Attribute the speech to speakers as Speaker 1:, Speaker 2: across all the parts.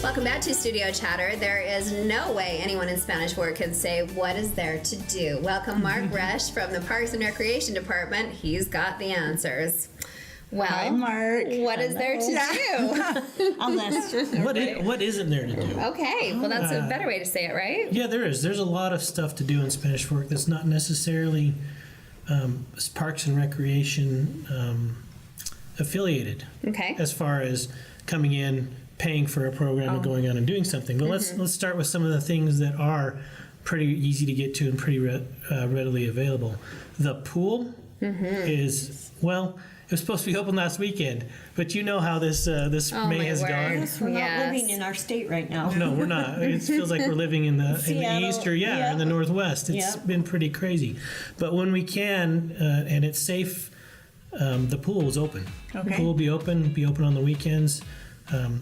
Speaker 1: Welcome back to Studio Chatter. There is no way anyone in Spanish Fork can say what is there to do. Welcome Mark Resch from the Parks and Recreation Department. He's got the answers. Well,
Speaker 2: hi, Mark.
Speaker 1: What is there to do?
Speaker 2: On this.
Speaker 3: What isn't there to do?
Speaker 1: Okay, well that's a better way to say it, right?
Speaker 3: Yeah, there is. There's a lot of stuff to do in Spanish Fork that's not necessarily Parks and Recreation affiliated.
Speaker 1: Okay.
Speaker 3: As far as coming in, paying for a program, and going on and doing something. But let's start with some of the things that are pretty easy to get to and pretty readily available. The pool is, well, it was supposed to be open last weekend, but you know how this May has gone.
Speaker 2: Yes, we're not living in our state right now.
Speaker 3: No, we're not. It feels like we're living in the
Speaker 2: Seattle,
Speaker 3: east or in the northwest. It's been pretty crazy. But when we can, and it's safe, the pool is open.
Speaker 2: Okay.
Speaker 3: The pool will be open on the weekends.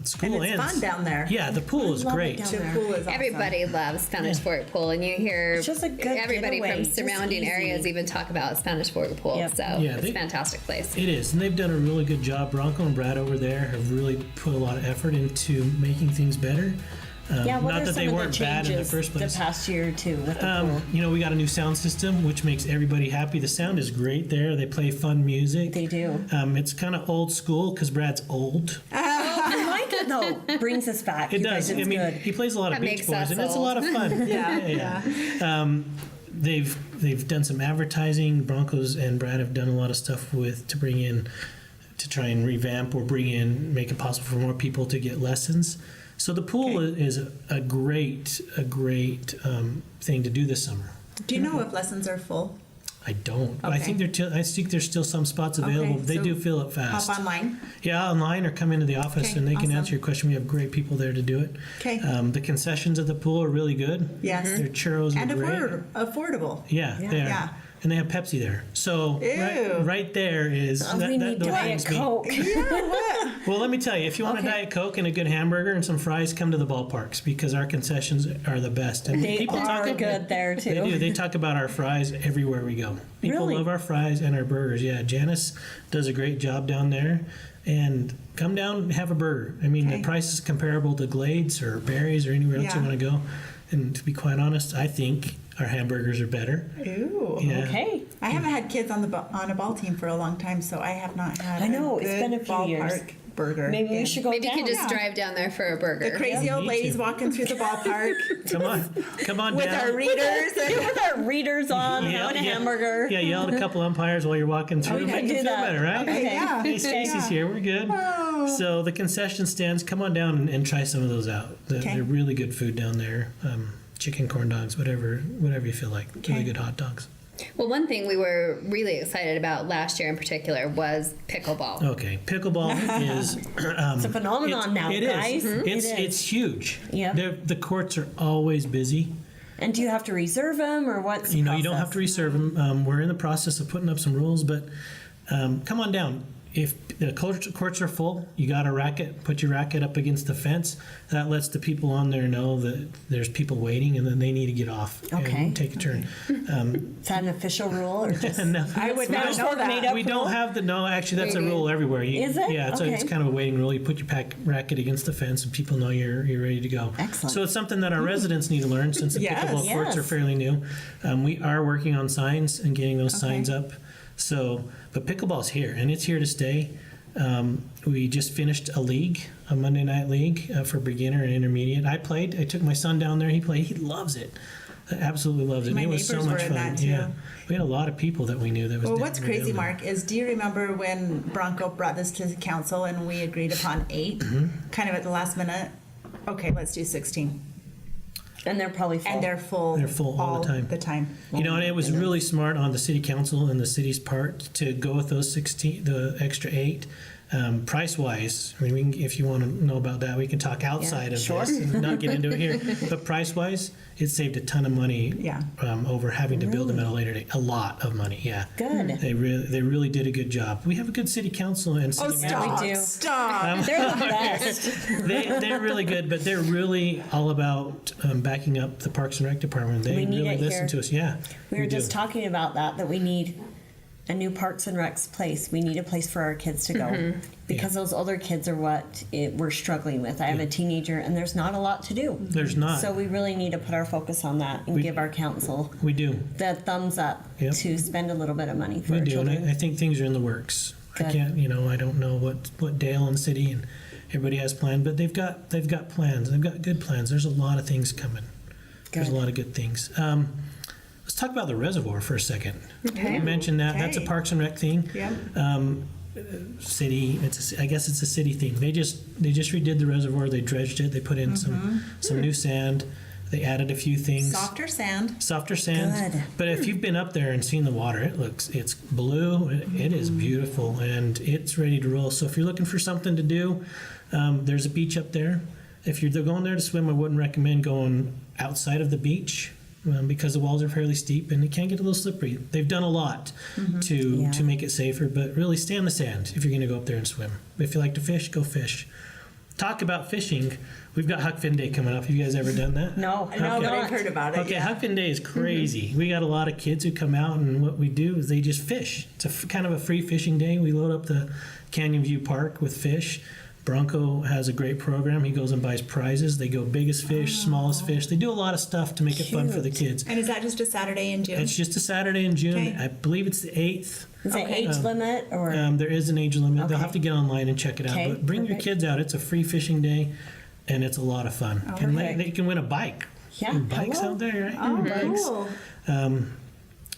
Speaker 3: School
Speaker 2: and it's
Speaker 3: ends.
Speaker 2: fun down there.
Speaker 3: Yeah, the pool is great.
Speaker 2: The pool is awesome.
Speaker 1: Everybody loves Spanish Fork Pool, and you hear
Speaker 2: It's just a good
Speaker 1: everybody
Speaker 2: getaway,
Speaker 1: from
Speaker 2: just
Speaker 1: surrounding
Speaker 2: easy.
Speaker 1: areas even talk about Spanish Fork Pool.
Speaker 2: Yep.
Speaker 1: So it's a fantastic place.
Speaker 3: It is, and they've done a really good job. Bronco and Brad over there have really put a lot of effort into making things better.
Speaker 2: What
Speaker 3: not
Speaker 2: are
Speaker 3: that
Speaker 2: some
Speaker 3: they
Speaker 2: of
Speaker 3: weren't
Speaker 2: the
Speaker 3: bad in the
Speaker 2: changes
Speaker 3: first place.
Speaker 2: the past year or two with the pool?
Speaker 3: We got a new sound system, which makes everybody happy. The sound is great there. They play fun music.
Speaker 2: They do.
Speaker 3: It's kind of old school because Brad's old.
Speaker 2: I like it though. Brings us back.
Speaker 3: It
Speaker 2: You
Speaker 3: does.
Speaker 2: guys, it's good.
Speaker 3: He plays a lot of
Speaker 1: That
Speaker 3: Beach
Speaker 1: makes
Speaker 3: Boys,
Speaker 1: us
Speaker 3: and it's a
Speaker 1: old.
Speaker 3: lot of fun. Yeah. They've done some advertising. Broncos and Brad have done a lot of stuff to bring in, to try and revamp or make it possible for more people to get lessons. So the pool is a great thing to do this summer.
Speaker 4: Do you know if lessons are full?
Speaker 3: I don't. But I
Speaker 4: Okay.
Speaker 3: think there's still some spots available.
Speaker 4: Okay,
Speaker 3: They
Speaker 4: so
Speaker 3: do fill up fast.
Speaker 4: Hop online?
Speaker 3: Yeah, online or come into the office
Speaker 4: Okay,
Speaker 3: and they can
Speaker 4: awesome.
Speaker 3: answer your question. We have great people there to do it.
Speaker 4: Okay.
Speaker 3: The concessions at the pool are really good.
Speaker 4: Yes.
Speaker 3: Their churros
Speaker 4: And
Speaker 3: are great.
Speaker 4: affordable.
Speaker 3: Yeah, they are.
Speaker 4: Yeah.
Speaker 3: And they have Pepsi there. So
Speaker 4: Ew.
Speaker 3: right there is
Speaker 2: we need
Speaker 3: those
Speaker 2: Diet
Speaker 3: brings me-
Speaker 2: Coke.
Speaker 3: Well, let me tell you, if you want a Diet Coke and a good hamburger and some fries, come to the ballparks because our concessions are the best. And
Speaker 2: They are good there too.
Speaker 3: They do. They talk about our fries everywhere we go. People
Speaker 2: Really?
Speaker 3: love our fries and our burgers. Yeah, Janice does a great job down there. And come down and have a burger. I mean, the price is comparable to Glades or Barry's or anywhere else you
Speaker 4: Yeah.
Speaker 3: want to go. And to be quite honest, I think our hamburgers are better.
Speaker 4: Ooh.
Speaker 3: Yeah.
Speaker 2: Okay.
Speaker 4: I haven't had kids on a ball team for a long time, so I have not had
Speaker 2: I know,
Speaker 4: a
Speaker 2: it's
Speaker 4: good
Speaker 2: been a few years.
Speaker 4: ballpark burger.
Speaker 2: Maybe we
Speaker 4: Yeah.
Speaker 2: should go
Speaker 1: Maybe you
Speaker 2: down.
Speaker 1: can just drive down there for a burger.
Speaker 4: The crazy old
Speaker 3: me
Speaker 4: ladies
Speaker 3: too.
Speaker 4: walking through the ballpark
Speaker 3: Come on
Speaker 4: with
Speaker 3: down.
Speaker 4: our readers.
Speaker 2: with our readers on, having a hamburger.
Speaker 3: Yeah, yell at a couple umpires while you're walking through.
Speaker 2: Okay,
Speaker 3: Make
Speaker 2: do
Speaker 3: them feel
Speaker 2: that.
Speaker 3: better, right?
Speaker 2: Okay.
Speaker 4: Yeah.
Speaker 3: Hey, Stacy's here. We're good. So the concession stands, come on down and try some of those out.
Speaker 4: Okay.
Speaker 3: They're really good food down there. Chicken, corn dogs, whatever you feel like. Really
Speaker 4: Okay.
Speaker 3: good hot dogs.
Speaker 1: Well, one thing we were really excited about last year in particular was pickleball.
Speaker 3: Okay, pickleball is
Speaker 2: It's a phenomenon now,
Speaker 3: it
Speaker 2: guys.
Speaker 3: is.
Speaker 2: It
Speaker 3: It's
Speaker 2: is.
Speaker 3: it's huge.
Speaker 2: Yep.
Speaker 3: The courts are always busy.
Speaker 2: And do you have to reserve them, or what's the
Speaker 3: You know, you don't
Speaker 2: process?
Speaker 3: have to reserve them. We're in the process of putting up some rules, but come on down. If the courts are full, you got a racket, put your racket up against the fence. That lets the people on there know that there's people waiting and then they need to get off
Speaker 2: Okay.
Speaker 3: and take a turn.
Speaker 2: Is that an official rule, or just
Speaker 3: No.
Speaker 4: I would not
Speaker 2: Spanish
Speaker 4: know
Speaker 2: Fork made
Speaker 4: that.
Speaker 2: up
Speaker 3: We don't
Speaker 2: rule?
Speaker 3: have actually that's a rule everywhere.
Speaker 2: Is it?
Speaker 3: Yeah, it's
Speaker 2: Okay.
Speaker 3: kind of a waiting rule. You put your racket against the fence and people know you're ready to go.
Speaker 2: Excellent.
Speaker 3: So it's something that our residents need to learn since the
Speaker 4: Yes.
Speaker 3: pickleball courts are
Speaker 2: Yes.
Speaker 3: fairly new. We are working on signs and getting those signs up. So, but pickleball's here and it's here to stay. We just finished a Monday night league for beginner and intermediate. I played. I took my son down there. He played. He loves it. Absolutely loves it.
Speaker 4: My
Speaker 3: And it was so
Speaker 4: neighbors
Speaker 3: much
Speaker 4: were in
Speaker 3: fun.
Speaker 4: that, too.
Speaker 3: Yeah, we had a lot of people that we knew that was.
Speaker 4: Well,
Speaker 3: down-
Speaker 4: what's
Speaker 3: were
Speaker 4: crazy,
Speaker 3: down there.
Speaker 4: Mark, is do you remember when Bronco brought this to the council and we agreed upon 8, kind of at the last minute? Okay, let's do 16.
Speaker 2: and they're probably full.
Speaker 4: And they're full.
Speaker 3: They're full all the time.
Speaker 4: The time.
Speaker 3: You know, and it was really smart on the city council and the city's part to go with those 16, the extra 8. Price wise, I mean, if you want to know about that, we can talk outside of
Speaker 2: sure.
Speaker 3: this and not get into it here. But price wise, it saved a ton of money
Speaker 4: Yeah.
Speaker 3: over having to build them at a later date. A lot of money, yeah.
Speaker 2: Good.
Speaker 3: They really did a good job. We have a good city council and city
Speaker 4: Oh,
Speaker 3: manager.
Speaker 4: stop.
Speaker 2: we do.
Speaker 4: Stop.
Speaker 2: They're the best.
Speaker 3: They're really good, but they're really all about backing up the Parks and Rec department. They
Speaker 2: We need
Speaker 3: really
Speaker 2: it
Speaker 3: listen
Speaker 2: here.
Speaker 3: to us. Yeah,
Speaker 2: We were
Speaker 3: do.
Speaker 2: just talking about that we need a new Parks and Recs place. We need a place for our kids to go because those older kids are what we're struggling with. I have a teenager, and there's not a lot to do.
Speaker 3: There's not.
Speaker 2: So we really need to put our focus on that and give our council
Speaker 3: We do.
Speaker 2: the thumbs up
Speaker 3: Yep.
Speaker 2: to spend a little bit of money for
Speaker 3: We
Speaker 2: our
Speaker 3: do, and
Speaker 2: children.
Speaker 3: I think things are in the works. I
Speaker 2: Good.
Speaker 3: can't, I don't know what Dale and City and everybody has planned, but they've got plans. They've got good plans. There's a lot of things coming. There's a
Speaker 2: Good.
Speaker 3: lot of good things. Let's talk about the reservoir for a second.
Speaker 1: Okay.
Speaker 3: You mentioned that. That's a
Speaker 4: Okay.
Speaker 3: Parks and Rec thing.
Speaker 4: Yeah.
Speaker 3: City. I guess it's a city thing. They just redid the reservoir. They dredged it. They put in some new sand. They added a few things.
Speaker 4: Softer sand.
Speaker 3: Softer sand.
Speaker 2: Good.
Speaker 3: But if you've been up there and seen the water, it's blue. It is beautiful, and it's ready to roll. So if you're looking for something to do, there's a beach up there. If you're going there to swim, I wouldn't recommend going outside of the beach. Because the walls are fairly steep and it can get a little slippery. They've done a lot to make it safer, but really stay on the sand if you're going to go up there and swim. If you like to fish, go fish. Talk about fishing. We've got Huck Finn Day coming up. Have you guys ever done that?
Speaker 2: No,
Speaker 4: No,
Speaker 2: have
Speaker 4: but I've
Speaker 2: not.
Speaker 4: heard about it.
Speaker 3: Okay,
Speaker 4: yeah.
Speaker 3: Huck Finn Day is crazy. We got a lot of kids who come out, and what we do is they just fish. It's kind of a free fishing day. We load up the Canyon View Park with fish. Bronco has a great program. He goes and buys prizes. They go biggest fish, smallest fish. They do a lot of stuff to make it fun for the kids.
Speaker 4: And is that just a Saturday in June?
Speaker 3: It's just a Saturday in June.
Speaker 4: Okay.
Speaker 3: I believe it's the 8th.
Speaker 2: Is it age limit or?
Speaker 3: There is an age limit. They'll
Speaker 2: Okay.
Speaker 3: have to get online and check it out.
Speaker 2: Okay,
Speaker 3: But bring your
Speaker 2: perfect.
Speaker 3: kids out. It's a free fishing day, and it's a lot of fun. And
Speaker 2: perfect.
Speaker 3: they can win a bike.
Speaker 2: Yeah,
Speaker 3: Bikes
Speaker 2: hello.
Speaker 3: out there, right?
Speaker 4: Oh,
Speaker 3: Bikes.
Speaker 4: cool.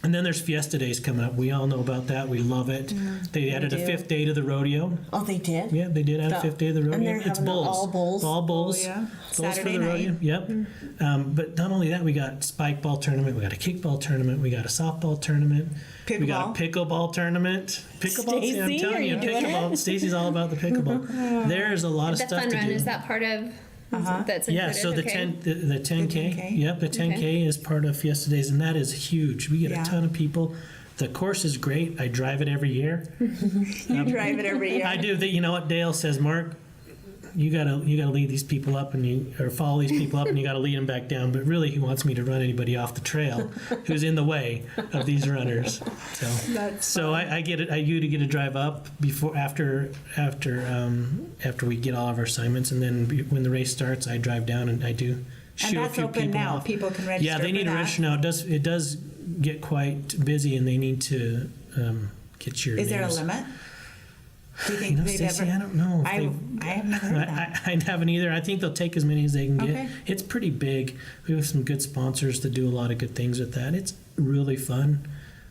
Speaker 3: And then there's Fiesta Days coming up. We all know about that. We love it. They added a
Speaker 2: do.
Speaker 3: 5th day to the rodeo.
Speaker 2: Oh, they did.
Speaker 3: Yeah, they did add a 5th day to the rodeo.
Speaker 2: And they're
Speaker 3: It's
Speaker 2: having
Speaker 3: bulls.
Speaker 2: all bulls.
Speaker 3: All bulls.
Speaker 4: Oh, yeah.
Speaker 3: Bulls
Speaker 4: Saturday
Speaker 3: for the rodeo.
Speaker 4: night.
Speaker 3: Yep. But not only that, we got spike ball tournament. We got a kickball tournament. We got a softball tournament. We got a pickleball tournament. Pickleball. See, I'm
Speaker 2: Stacey,
Speaker 3: telling
Speaker 2: are
Speaker 3: you,
Speaker 2: you doing
Speaker 3: pickleball.
Speaker 2: it?
Speaker 3: Stacy's all about the pickleball. There's a lot of
Speaker 1: The
Speaker 3: stuff
Speaker 1: fun
Speaker 3: to
Speaker 1: run,
Speaker 3: do.
Speaker 1: is that part of that's included?
Speaker 3: Yeah, so the
Speaker 1: Okay.
Speaker 3: 10K,
Speaker 4: 10K?
Speaker 3: yep, the 10K is part of Fiesta Days, and that is huge. We get
Speaker 4: Yeah.
Speaker 3: a ton of people. The course is great. I drive it every year.
Speaker 4: You drive it every year.
Speaker 3: I do. You know what Dale says, Mark? You gotta lead these people up or follow these people up, and you gotta lead them back down. But really, he wants me to run anybody off the trail who's in the way of these runners. So,
Speaker 4: That's
Speaker 3: I get it. You get to drive up after we get all of our assignments, and then when the race starts, I drive down and I do shoot
Speaker 4: And
Speaker 3: a
Speaker 4: that's
Speaker 3: few
Speaker 4: open
Speaker 3: people
Speaker 4: now.
Speaker 3: off.
Speaker 4: People can register.
Speaker 3: Yeah, they need
Speaker 4: for
Speaker 3: to
Speaker 4: that.
Speaker 3: register now. It does get quite busy, and they need to get your
Speaker 4: Is there a
Speaker 3: names.
Speaker 4: limit? Do you think
Speaker 3: You know,
Speaker 4: they've
Speaker 3: Stacey,
Speaker 4: ever?
Speaker 3: I don't know. If
Speaker 4: I
Speaker 3: they've-
Speaker 4: have never heard that.
Speaker 3: I haven't either. I think they'll take as many as they can get.
Speaker 4: Okay.
Speaker 3: It's pretty big. We have some good sponsors that do a lot of good things with that. It's really fun.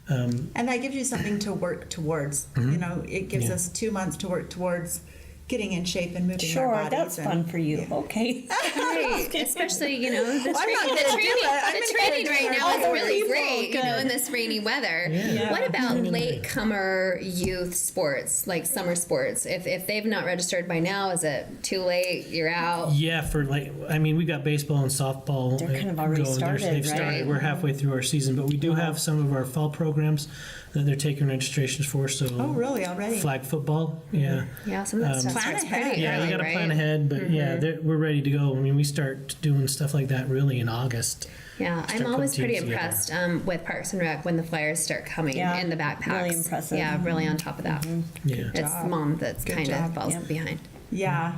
Speaker 4: And that gives you something to work towards. You know, it gives
Speaker 3: Mm-hmm. Yeah.
Speaker 4: us 2 months to work towards getting in shape and moving our
Speaker 2: Sure,
Speaker 4: bodies.
Speaker 2: that's
Speaker 4: and-
Speaker 2: fun for you.
Speaker 4: Yeah.
Speaker 2: Okay.
Speaker 1: Right, especially the
Speaker 4: I'm not
Speaker 1: training,
Speaker 4: gonna do it. I'm
Speaker 1: the
Speaker 4: gonna
Speaker 1: training
Speaker 4: do
Speaker 1: right
Speaker 4: it
Speaker 1: now
Speaker 4: for
Speaker 1: is
Speaker 4: other
Speaker 1: really
Speaker 2: people.
Speaker 1: great.
Speaker 2: Good.
Speaker 1: In this rainy weather.
Speaker 3: Yeah.
Speaker 1: What about
Speaker 3: Hang in there.
Speaker 1: latecomer youth sports, like summer sports? If they've not registered by now, is it too late? You're out.
Speaker 3: Yeah, we got baseball and softball.
Speaker 2: They're kind of already
Speaker 3: going.
Speaker 2: started,
Speaker 3: They've
Speaker 2: right?
Speaker 3: started. We're halfway through our season, but we do have some of our fall programs that they're taking registrations for. So
Speaker 4: Oh, really? Already?
Speaker 3: flag football, yeah.
Speaker 1: Yeah, some of that stuff
Speaker 4: Plan
Speaker 1: starts
Speaker 4: ahead.
Speaker 1: pretty
Speaker 3: Yeah,
Speaker 1: early,
Speaker 3: we got to
Speaker 1: right?
Speaker 3: plan ahead, but we're ready to go. I mean, we start doing stuff like that really in August.
Speaker 1: Yeah,
Speaker 3: Start
Speaker 1: I'm always
Speaker 3: putting
Speaker 1: pretty
Speaker 3: teams together.
Speaker 1: impressed with Parks and Rec when the flyers start coming
Speaker 2: Yeah,
Speaker 1: in the backpacks.
Speaker 2: really impressive.
Speaker 1: Yeah, really on top of that.
Speaker 3: Yeah.
Speaker 1: It's
Speaker 4: job.
Speaker 1: mom that's
Speaker 4: Good
Speaker 1: kind of
Speaker 4: job.
Speaker 1: falls
Speaker 2: Yep.
Speaker 1: behind.
Speaker 4: Yeah.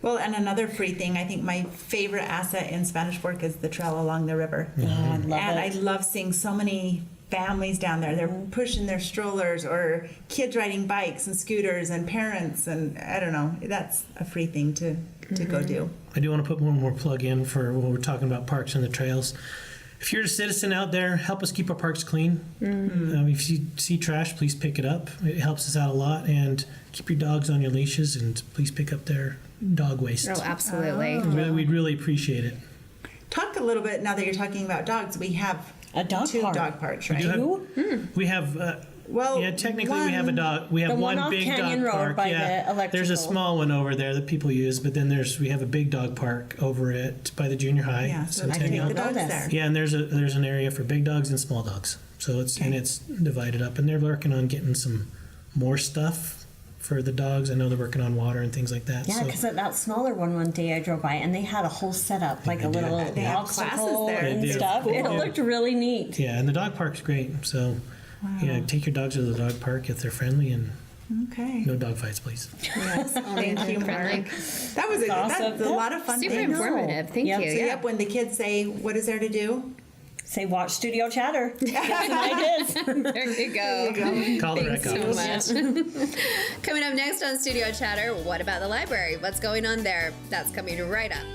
Speaker 4: Well, and another free thing, I think my favorite asset in Spanish Fork is the trail along the river.
Speaker 2: Oh, I love
Speaker 4: And I
Speaker 2: it.
Speaker 4: love seeing so many families down there. They're pushing their strollers or kids riding bikes and scooters and parents. And I don't know, that's a free thing to go do.
Speaker 3: I do want to put one more plug in for when we're talking about parks and the trails. If you're a citizen out there, help us keep our parks clean. If you see trash, please pick it up. It helps us out a lot. And keep your dogs on your leashes, and please pick up their dog waste.
Speaker 1: Oh, absolutely.
Speaker 3: We'd really appreciate it.
Speaker 4: Talk a little bit, now that you're talking about dogs, we have
Speaker 2: A dog
Speaker 4: 2
Speaker 2: park.
Speaker 4: dog parks,
Speaker 3: We
Speaker 4: right?
Speaker 3: do
Speaker 2: Who?
Speaker 3: We have.
Speaker 4: Well,
Speaker 3: Yeah, technically we have a
Speaker 4: one-
Speaker 3: dog. We have
Speaker 2: The
Speaker 3: one
Speaker 2: one off
Speaker 3: big
Speaker 2: Canyon
Speaker 3: dog
Speaker 2: Road
Speaker 3: park.
Speaker 2: by
Speaker 3: Yeah,
Speaker 2: the
Speaker 3: there's a
Speaker 2: electrical.
Speaker 3: small one over there that people use, but then we have a big dog park over by the junior high.
Speaker 4: Yeah, so I take
Speaker 3: Centennial.
Speaker 4: the dogs
Speaker 2: Know this.
Speaker 4: there.
Speaker 3: Yeah, and there's an area for big dogs and small dogs. So it's divided up, and they're working on getting some more stuff for the dogs. I know they're working on water and things like that.
Speaker 2: Yeah,
Speaker 3: so.
Speaker 2: because at that smaller one day I drove by and they had a whole setup, like a
Speaker 3: They do.
Speaker 2: little
Speaker 4: They have
Speaker 2: obstacle
Speaker 4: classes there.
Speaker 2: and
Speaker 3: They do.
Speaker 2: stuff.
Speaker 3: They
Speaker 2: It
Speaker 3: do.
Speaker 2: looked really neat.
Speaker 3: Yeah, and the dog park's great. So Yeah, take your dogs to the dog park if they're friendly, and
Speaker 4: Okay.
Speaker 3: no dog fights, please.
Speaker 1: Yes, only
Speaker 4: Thank you,
Speaker 1: friendly.
Speaker 4: Mark. That was
Speaker 2: awesome.
Speaker 4: that's a lot of fun
Speaker 1: Super
Speaker 4: things.
Speaker 1: informative. Thank
Speaker 2: Yep.
Speaker 1: you.
Speaker 4: So
Speaker 1: Yeah.
Speaker 4: yep, when the kids say, "What is there to do?"
Speaker 2: Say, watch Studio Chatter. Get some ideas.
Speaker 1: There you go.
Speaker 3: Call the
Speaker 1: Thanks
Speaker 3: rec
Speaker 1: so
Speaker 3: office.
Speaker 1: much. Coming up next on Studio Chatter, what about the library? What's going on there? That's coming right up.